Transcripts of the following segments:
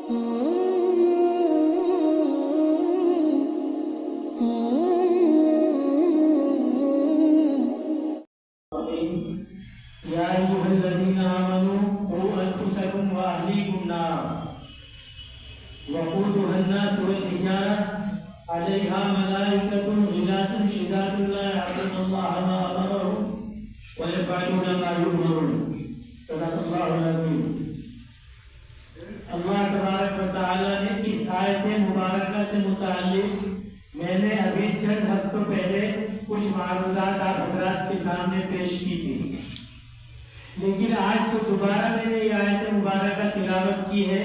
یا ایھا الذین آمنوا قوا انفسکم واہلیکم نارا وقودها الناس والحجارة علیہا ملائکۃ غلاظ شداد لا یعصون اللہ ما امرهم ویفعلون ما یؤمرون۔ صدق اللہ العظیم۔ اللہ تبارک و تعالیٰ نے اس آیت مبارکہ سے متعلق میں نے ابھی چند ہفتوں پہلے کچھ معروضات آپ حضرات کے سامنے پیش کی تھی، لیکن آج جو دوبارہ میں نے یہ آیت مبارکہ تلاوت کی ہے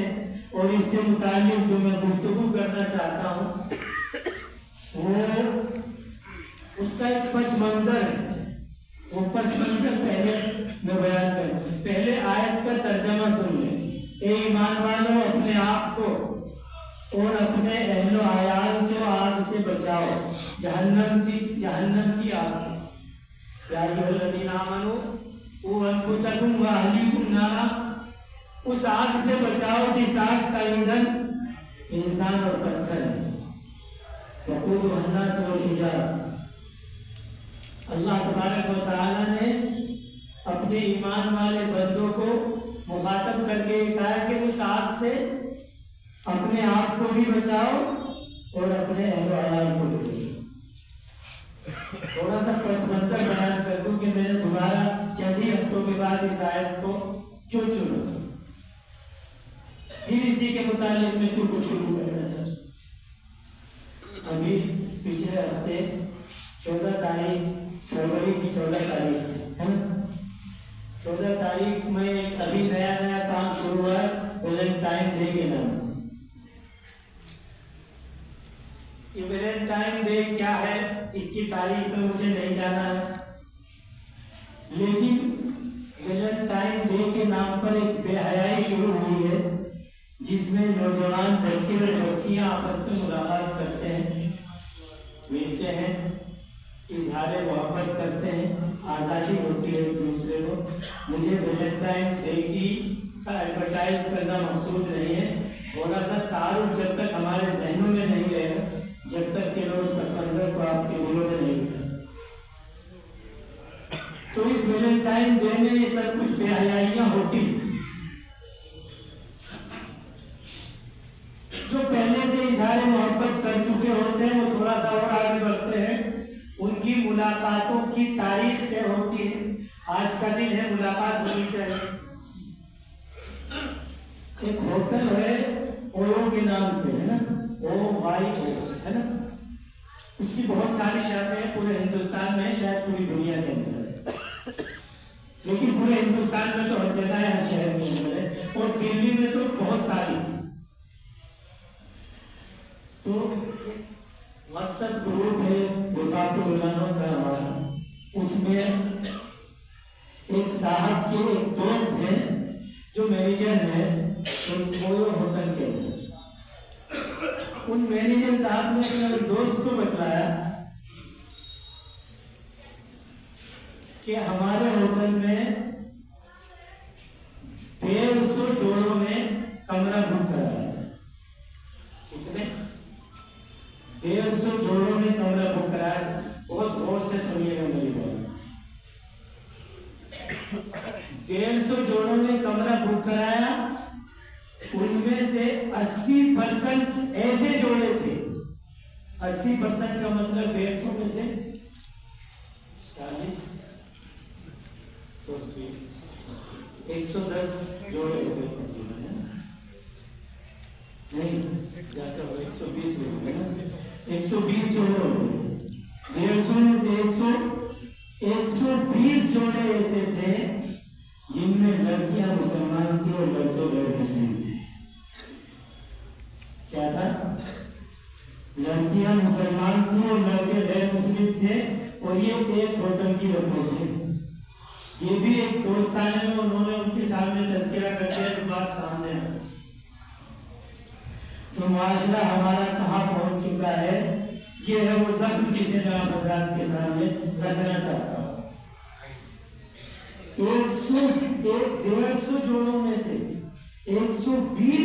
اور اس سے متعلق جو میں گفتگو کرنا چاہتا ہوں وہ اس کا ایک پس منظر ہے۔ وہ پس منظر پہلے میں بیان کروں۔ پہلے آیت کا ترجمہ سن لیں۔ اے ایمان والو، اپنے آپ کو اور اپنے اہل و عیال کو آگ سے بچاؤ، جہنم کی آگ سے۔ یا ایھا الذین آمنوا قوا انفسکم واہلیکم نارا، اس آگ سے بچاؤ جس آگ کا ایندھن انسان اور پتھر ہے۔ وقودها الناس والحجارة، اللہ تبارک و تعالیٰ نے اپنے ایمان والے بندوں کو مخاطب کر کے کہا کہ اس آگ سے اپنے آپ کو بھی بچاؤ اور اپنے اہل و عیال کو بھی بچاؤ۔ تھوڑا سا پس منظر بیان کر دوں کہ میں نے دوبارہ چند ہی ہفتوں کے بعد اس آیت کو کیوں چنا، پھر اسی کے متعلق میں کیوں گفتگو کرنا چاہتا ہوں۔ ابھی پچھلے ہفتے 14 تاریخ فروری کی 14 تاریخ ہے نا، 14 تاریخ میں ابھی نیا کام شروع ہوا ہے ویلنٹائن ڈے کے نام سے۔ یہ ویلنٹائن ڈے کیا ہے اس کی تاریخ میں مجھے نہیں جانا ہے، لیکن ویلنٹائن ڈے کے نام پر ایک بے حیائی شروع ہوئی ہے جس میں نوجوان بچے اور بچیاں آپس میں ملاقات کرتے ہیں، ملتے ہیں، اظہار محبت کرتے ہیں، آزادی ہوتی ہے ایک دوسرے کو۔ مجھے ویلنٹائن ڈے کی ایڈورٹائز کرنا مقصود نہیں ہے، تھوڑا سا تعارف جب تک ہمارے ذہنوں میں نہیں رہے گا، جب تک کہ لوگ پس منظر کو آپ کے دلوں میں نہیں اٹھا سکتے۔ تو اس ویلنٹائن ڈے میں یہ سب کچھ بے حیائیاں ہوتی ہیں۔ جو پہلے سے اظہار محبت کر چکے ہوتے ہیں وہ تھوڑا سا اور آگے بڑھتے ہیں، ان کی ملاقاتوں کی تاریخ طے ہوتی ہے۔ آج کا دن ہے، ملاقات ہونی چاہیے۔ ایک ہوٹل ہے اویو کے نام سے، ہے نا، OYO ہے نا، اس کی بہت ساری شہریں پورے ہندوستان میں، شاید پوری دنیا کے اندر ہے، لیکن پورے ہندوستان میں تو ہر جگہ ہے، ہر شہر کے اندر ہے، اور دلی میں تو بہت ساری۔ تو واٹس ایپ گروپ ہے وفاق علماء کا ہمارا، اس میں ایک صاحب کے ایک دوست ہیں جو مینیجر ہیں اویو ہوٹل کے۔ ان مینیجر صاحب نے اپنے دوست کو بتلایا کہ ہمارے ہوٹل میں 150 جوڑوں نے کمرہ بک کرایا ہے۔ کتنے؟ 150 جوڑوں نے کمرہ بک کرایا۔ بہت غور سے سنیے گا میری بات۔ 150 جوڑوں نے کمرہ بک کرایا، ان میں سے 80% ایسے جوڑے تھے، 80% کا مطلب 150 میں سے 40 110 جوڑے ہوئے، نہیں 120 120 جوڑے ہوئے۔ 150 میں سے 120 جوڑے ایسے تھے جن میں لڑکیاں مسلمان تھی اور لڑکے غیر مسلم تھے۔ کیا تھا؟ لڑکیاں مسلمان تھی اور لڑکے غیر مسلم تھے، اور یہ ایک ہوٹل کی رپورٹ ہے۔ یہ بھی ایک دوستانہ میں انہوں نے ان کے سامنے تذکرہ کر دیا، تو بات سامنے آ گئی۔ تو معاشرہ ہمارا کہاں پہنچ چکا ہے، یہ ہے وہ زخم جسے میں آپ حضرات کے سامنے رکھنا چاہتا ہوں۔ 150 جوڑوں میں سے 120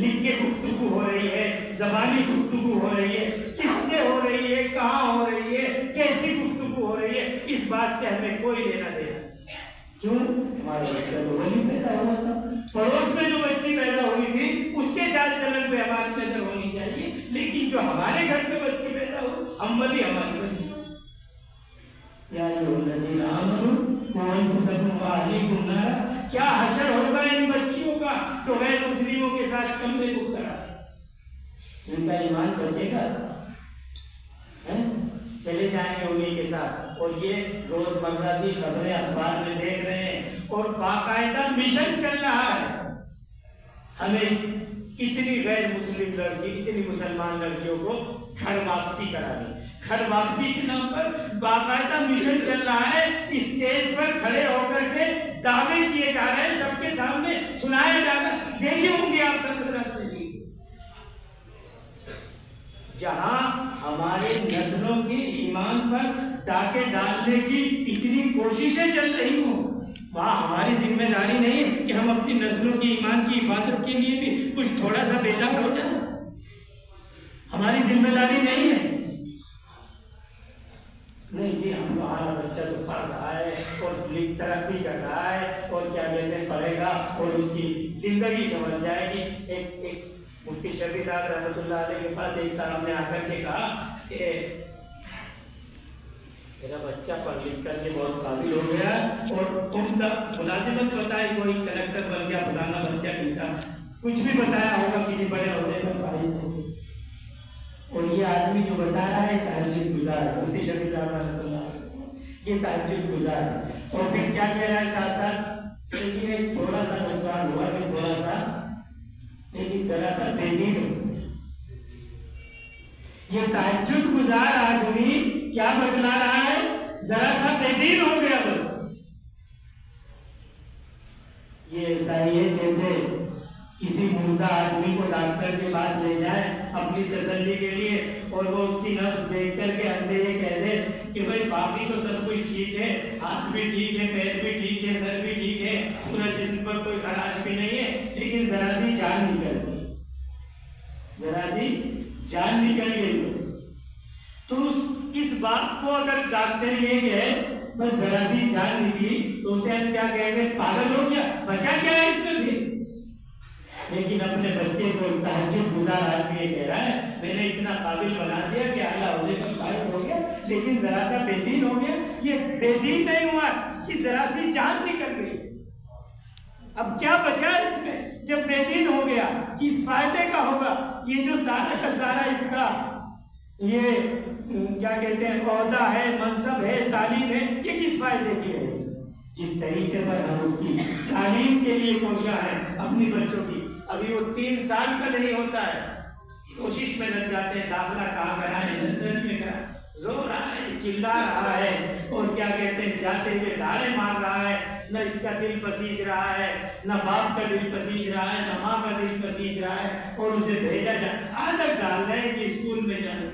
لکھ کے گفتگو ہو رہی ہے، زبانی گفتگو ہو رہی ہے، کس سے ہو رہی ہے، کہاں ہو رہی ہے، کیسی گفتگو ہو رہی ہے، اس بات سے ہمیں کوئی لینا دینا۔ کیوں؟ ہمارا بچہ تو وہی پیدا ہوا تھا، پڑوس میں جو بچی پیدا ہوئی تھی اس کے چال چلن پہ ہماری نظر ہونی چاہیے، لیکن جو ہمارے گھر پہ بچی پیدا ہو ہم والی ہماری بچی۔ یا الذین آمنوا قوا انفسکم واہلیکم نارا، کیا حشر ہوگا ان بچیوں کا جو غیر مسلموں کے ساتھ کمرے کو کرا، ان کا ایمان بچے گا؟ چلے جائیں گے انہیں کے ساتھ، اور یہ روز مرہ کی خبریں اخبار میں دیکھ رہے ہیں، اور باقاعدہ مشن چل رہا ہے ہمیں اتنی غیر مسلم لڑکی، اتنی مسلمان لڑکیوں کو گھر واپسی کرانی۔ گھر واپسی کے نام پر باقاعدہ مشن چل رہا ہے، اسٹیج پر کھڑے ہو کر کے دعوے کیے جا رہے ہیں، سب کے سامنے سنایا جا رہا ہے۔ دیکھیے ہوں گے آپ سب جہاں ہمارے نسلوں کے ایمان پر ڈاکے ڈالنے کی اتنی کوششیں چل رہی ہوں، وہاں ہماری ذمہ داری نہیں ہے کہ ہم اپنی نسلوں کی ایمان کی حفاظت کے لیے بھی کچھ تھوڑا سا بیدار ہو جائیں؟ ہماری ذمہ داری نہیں ہے۔ نہیں جی ہمارا بچہ تو پڑھ رہا ہے اور ترقی کر رہا ہے اور کیا کہتے ہیں پڑھے گا اور اس کی زندگی سمجھ جائے گی۔ ایک مفتی شفیع صاحب رحمۃ اللہ علیہ کے پاس ایک صاحب نے آ کر کے کہا کہ میرا بچہ پڑھ لکھ کر کے بہت قابل ہو گیا اور ملازمت بتائی، کوئی کلکٹر بن گیا، فلانا بن گیا، ٹیچر کچھ بھی بتایا ہوگا کسی بڑے عہدے پر فائز ہو گئی، اور یہ آدمی جو بتا رہا ہے تہجد گزار ہے، مفتی شفیع صاحب رحمۃ اللہ علیہ یہ تہجد گزار ہے، اور پھر کیا کہہ رہا ہے ساتھ ساتھ، لیکن ایک تھوڑا سا نقصان ہوا کہ تھوڑا سا لیکن ذرا سا بے دین ہو۔ یہ تہجد گزار آدمی کیا بتلا رہا ہے؟ ذرا سا بے دین ہو گیا بس۔ یہ ایسا ہی ہے جیسے کسی مردہ آدمی کو ڈاکٹر کے پاس لے جائے اپنی تسلی کے لیے، اور وہ اس کی نبض دیکھ کر کے ہم سے یہ کہہ دے کہ بھائی باقی تو سب کچھ ٹھیک ہے، ہاتھ بھی ٹھیک ہے، پیر بھی ٹھیک ہے، سر بھی ٹھیک ہے، پورا جسم پر کوئی خراش بھی نہیں ہے، لیکن ذرا سی جان نکل گئی، ذرا سی جان نکل گئی، تو اس بات کو اگر ڈاکٹر یہ کہے بس ذرا سی جان نکلی تو اسے ہم کیا کہیں گے؟ پاگل ہو گیا، بچا کیا ہے اس میں بھی؟ لیکن اپنے بچے کو تہجد گزار آدمی یہ کہہ رہا ہے میں نے اتنا قابل بنا دیا کہ اعلیٰ عہدے پر فائز ہو گیا، لیکن ذرا سا بے دین ہو گیا۔ یہ بے دین نہیں ہوا، اس کی ذرا سی جان نکل گئی۔ اب کیا بچا اس میں جب بے دین ہو گیا؟ کس فائدے کا ہوگا؟ یہ جو سارا کا سارا اس کا یہ کیا کہتے ہیں عہدہ ہے، منصب ہے، تعلیم ہے، یہ کس فائدے کی ہے؟ جس طریقے پر ہم اس کی تعلیم کے لیے کوشاں ہیں اپنی بچوں کی، ابھی وہ 3 سال کا نہیں ہوتا ہے، کوشش میں لگ جاتے ہیں داخلہ کہاں کرائیں، نرسری میں کرائیں، رو رہا ہے، چلا رہا ہے، اور کیا کہتے ہیں جاتے ہوئے دھاڑے مار رہا ہے، نہ اس کا دل پسیج رہا ہے، نہ باپ کا دل پسیج رہا ہے، نہ ماں کا دل پسیج رہا ہے، اور اسے بھیجا جائے عادت ڈال رہے ہیں کہ اسکول میں جانے،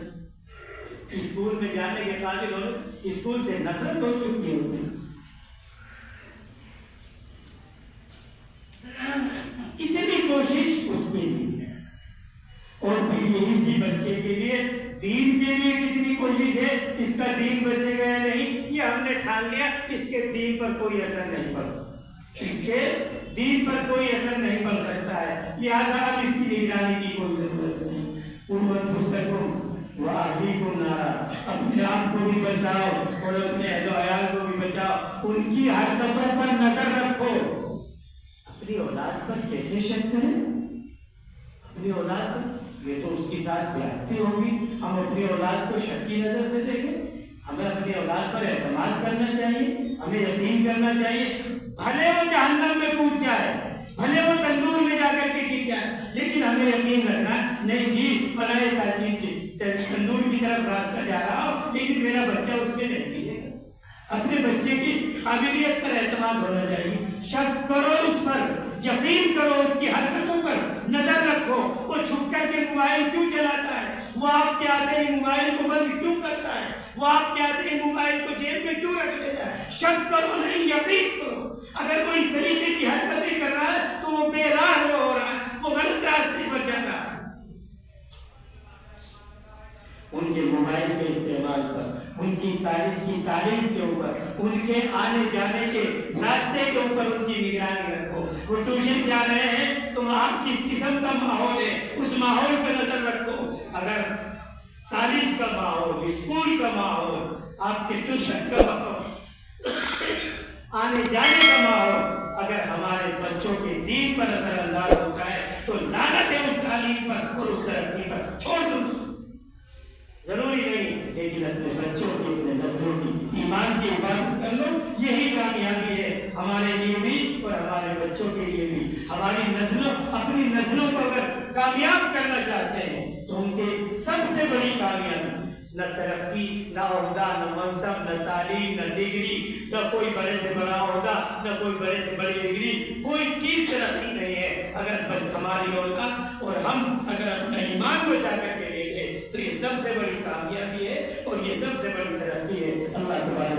اسکول میں جانے کے قابل ہو، اسکول سے نفرت ہو چکی ہے۔ اتنی کوشش اس کی بھی ہے، اور پھر یہی سی بچے کے لیے دین کے لیے کتنی کوشش ہے، اس کا دین بچے گا یا نہیں، یہ ہم نے ٹھان لیا اس کے دین پر کوئی اثر نہیں پڑ سکتا، اس کے دین پر کوئی اثر نہیں پڑ سکتا ہے، لہٰذا اب اس کی نگرانی کی کوئی ضرورت نہیں۔ انفسکم واہلیکم نارا، اپنے آپ کو بھی بچاؤ اور اپنے اہل و عیال کو بھی بچاؤ، ان کی حرکتوں پر نظر رکھو۔ اپنی اولاد پر کیسے شک کریں؟ اپنی اولاد پر یہ تو اس کے ساتھ زیادتی ہوگی، ہم اپنی اولاد کو شک کی نظر سے دیکھیں؟ ہمیں اپنی اولاد پر اعتماد کرنا چاہیے، ہمیں یقین کرنا چاہیے، بھلے وہ جہنم میں کود جائے، بھلے وہ تندور میں جا کر کے گر جائے، لیکن ہمیں یقین رکھنا نہیں جی بلائے تندور کی طرف راستہ جا رہا ہو لیکن میرا بچہ اس میں نہیں گرے گا۔ اپنے بچے کی قابلیت پر اعتماد ہونا چاہیے، شک کرو اس پر، یقین کرو اس کی حرکتوں پر نظر رکھو، وہ چھپ کر کے موبائل کیوں چلاتا ہے، وہ آپ کے آتے ہی موبائل کو بند کیوں کرتا ہے، وہ آپ کے آتے ہی موبائل کو جیب میں کیوں رکھ لیتا ہے؟ شک کرو نہیں، یقین کرو۔ اگر وہ اس طریقے کی حرکتیں کر رہا ہے تو وہ بے راہ ہو رہا ہے، وہ غلط راستے پر ان کے موبائل کے استعمال پر، ان کی کالج کی تعلیم کے اوپر، ان کے آنے جانے کے راستے کے اوپر ان کی نگرانی رکھو۔ وہ ٹیوشن جا رہے ہیں تو وہاں کس قسم کا ماحول ہے اس ماحول پہ نظر رکھو۔ اگر کالج کا ماحول، اسکول کا ماحول، آپ کے ٹیوشن کا ماحول، آنے جانے کا ماحول اگر ہمارے بچوں کے دین پر اثر انداز ہوتا ہے تو لعنت ہے اس تعلیم پر اور اس ترقی پر، چھوڑ دو۔ ضروری نہیں، لیکن اپنے بچوں کی، اپنے نسلوں کی ایمان کی حفاظت کر لو، یہی کامیابی ہے ہمارے لیے بھی اور ہمارے بچوں کے لیے بھی۔ ہماری نسلوں، اپنی نسلوں کو اگر کامیاب کرنا چاہتے ہیں تو ان کے سب سے بڑی کامیابی نہ ترقی، نہ عہدہ، نہ منصب، نہ تعلیم، نہ ڈگری، نہ کوئی بڑے سے بڑا عہدہ، نہ کوئی بڑے سے بڑی ڈگری، کوئی چیز ترقی نہیں ہے۔ اگر ہماری اولاد اور ہم اگر اپنا ایمان بچا کر کے لے گئے تو یہ سب سے بڑی کامیابی ہے اور یہ سب سے بڑی ترقی ہے۔ اللہ تبارک